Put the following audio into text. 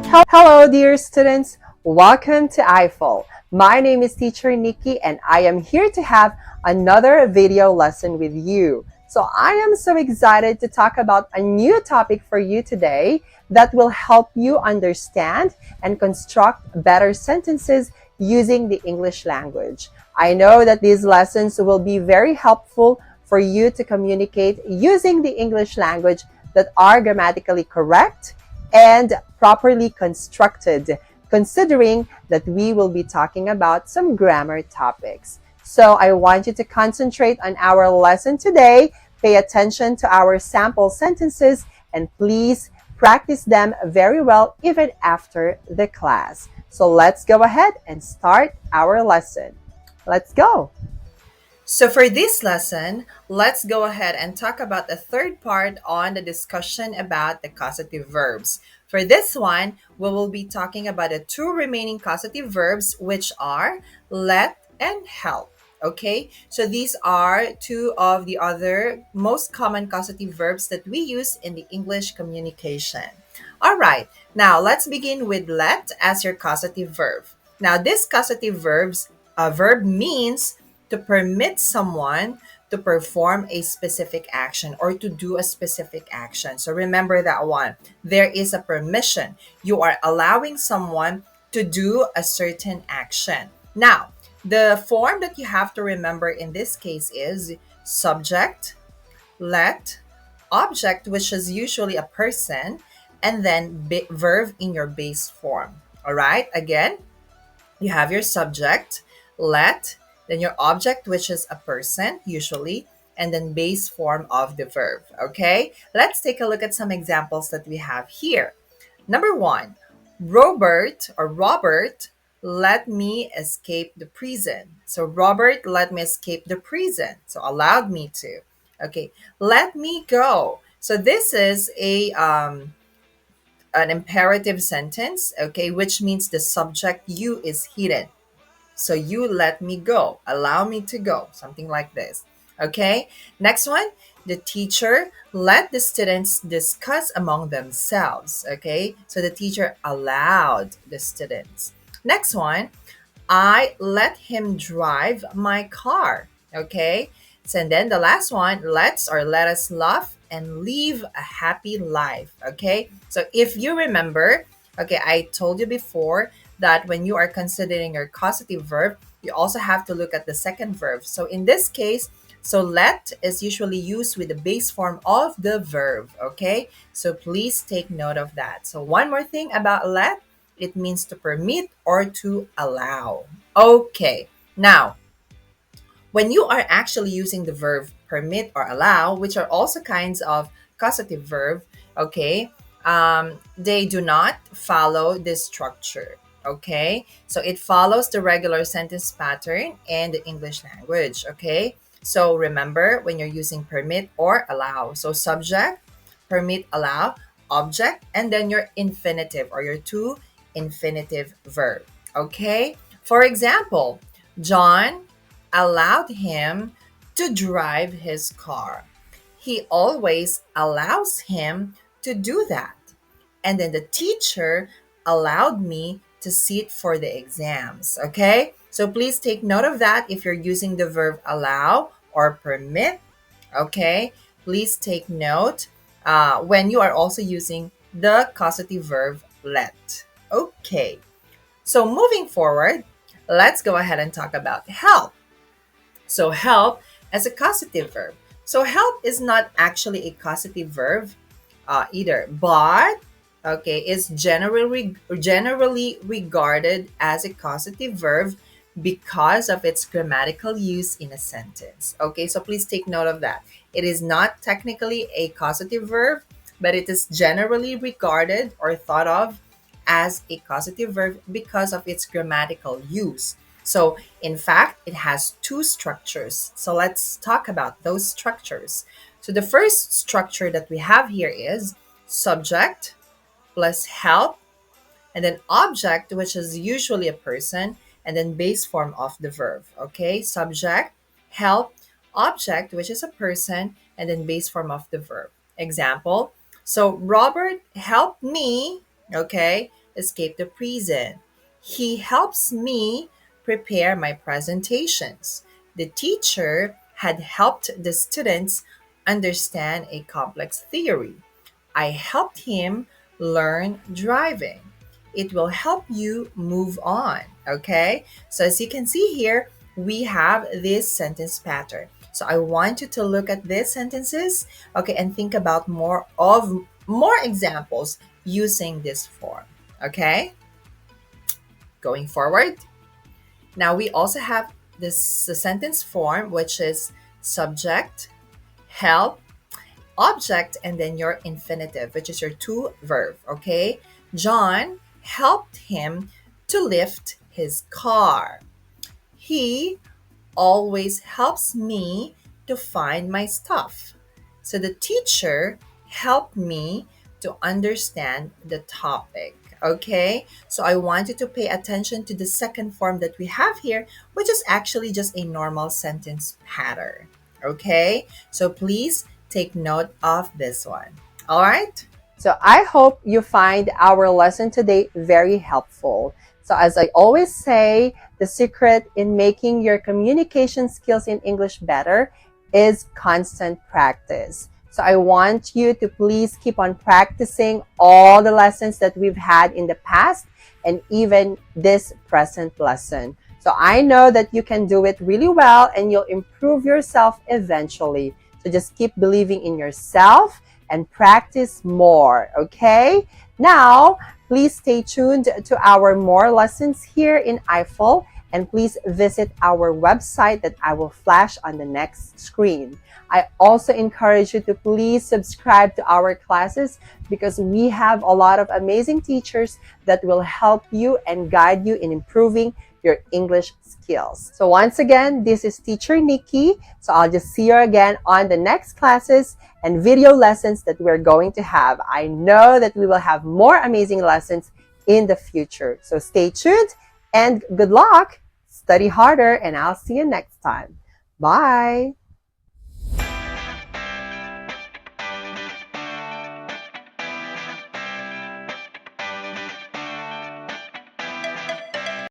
Hello, dear students. Welcome to I-Fal. My name is Teacher Nikki, and I am here to have another video lesson with you. So I am so excited to talk about a new topic for you today that will help you understand and construct better sentences using the English language. I know that these lessons will be very helpful for you to communicate using the English language that are grammatically correct and properly constructed, considering that we will be talking about some grammar topics. So I want you to concentrate on our lesson today, pay attention to our sample sentences, and please practice them very well even after the class. So let's go ahead and start our lesson. Let's go. So, for this lesson, let's go ahead and talk about the third part on the discussion about the causative verbs. For this one, we will be talking about the two remaining causative verbs, which are let and help. Okay, so these are two of the other most common causative verbs that we use in the English communication. All right, now let's begin with let as your causative verb. Now, this causative verb means to permit someone to perform a specific action or to do a specific action. So remember that one. There is a permission. You are allowing someone to do a certain action. Now, the form that you have to remember in this case is subject, let, object, which is usually a person, and then verb in your base form. All right, again, you have your subject, let, then your object, which is a person, usually, and then base form of the verb. Okay, let's take a look at some examples that we have here. Number one, Robert let me escape the prison. So Robert let me escape the prison. So allowed me to. Okay, let me go. So this is a an imperative sentence, okay, which means the subject you is hidden. So you let me go, allow me to go, something like this. Okay, next one, the teacher let the students discuss among themselves. Okay, so the teacher allowed the students. Next one, I let him drive my car. Okay. So and then the last one, let us laugh and live a happy life. Okay. So if you remember, okay, I told you before that when you are considering your causative verb, you also have to look at the second verb. So in this case, so let is usually used with the base form of the verb. Okay. So please take note of that. So one more thing about let, it means to permit or to allow. Okay, now, when you are actually using the verb permit or allow, which are also kinds of causative verb, okay, they do not follow this structure. Okay, so it follows the regular sentence pattern in the English language. Okay, so remember when you're using permit or allow, so subject, permit, allow, object, and then your infinitive or your two infinitive verb. Okay, for example, John allowed him to drive his car. He always allows him to do that. And then the teacher allowed me to sit for the exams. Okay? So please take note of that if you're using the verb allow or permit. Okay? Please take note when you are also using the causative verb let. Okay. So moving forward, let's go ahead and talk about help. So help as a causative verb. So help is not actually a causative verb either, but okay, is generally regarded as a causative verb because of its grammatical use in a sentence. Okay, so please take note of that. It is not technically a causative verb, but it is generally regarded or thought of as a causative verb because of its grammatical use. So, in fact, it has two structures. So, let's talk about those structures. So, the first structure that we have here is subject plus help, and then object, which is usually a person, and then base form of the verb. Okay, subject, help, object, which is a person, and then base form of the verb. Example, so Robert helped me, okay, escape the prison. He helps me prepare my presentations. The teacher had helped the students understand a complex theory. I helped him learn driving. It will help you move on. Okay? So, as you can see here, we have this sentence pattern. So, I want you to look at these sentences, okay, and think about more examples using this form. Okay? Going forward. Now, we also have the sentence form, which is subject, help, object, and then your infinitive, which is your to verb. Okay. John helped him to lift his car. He always helps me to find my stuff. So the teacher helped me to understand the topic. Okay, so I want you to pay attention to the second form that we have here, which is actually just a normal sentence pattern. Okay, so please take note of this one. All right. So I hope you find our lesson today very helpful. So as I always say, the secret in making your communication skills in English better is constant practice. So I want you to please keep on practicing all the lessons that we've had in the past and even this present lesson. So I know that you can do it really well and you'll improve yourself eventually. So just keep believing in yourself and practice more, okay? Now, please stay tuned to our more lessons here in I-Fal, and please visit our website that I will flash on the next screen. I also encourage you to please subscribe to our classes because we have a lot of amazing teachers that will help you and guide you in improving your English skills. So once again, this is Teacher Nikki. So I'll just see you again on the next classes and video lessons that we're going to have. I know that we will have more amazing lessons in the future. So stay tuned and good luck. Study harder and I'll see you next time. Bye.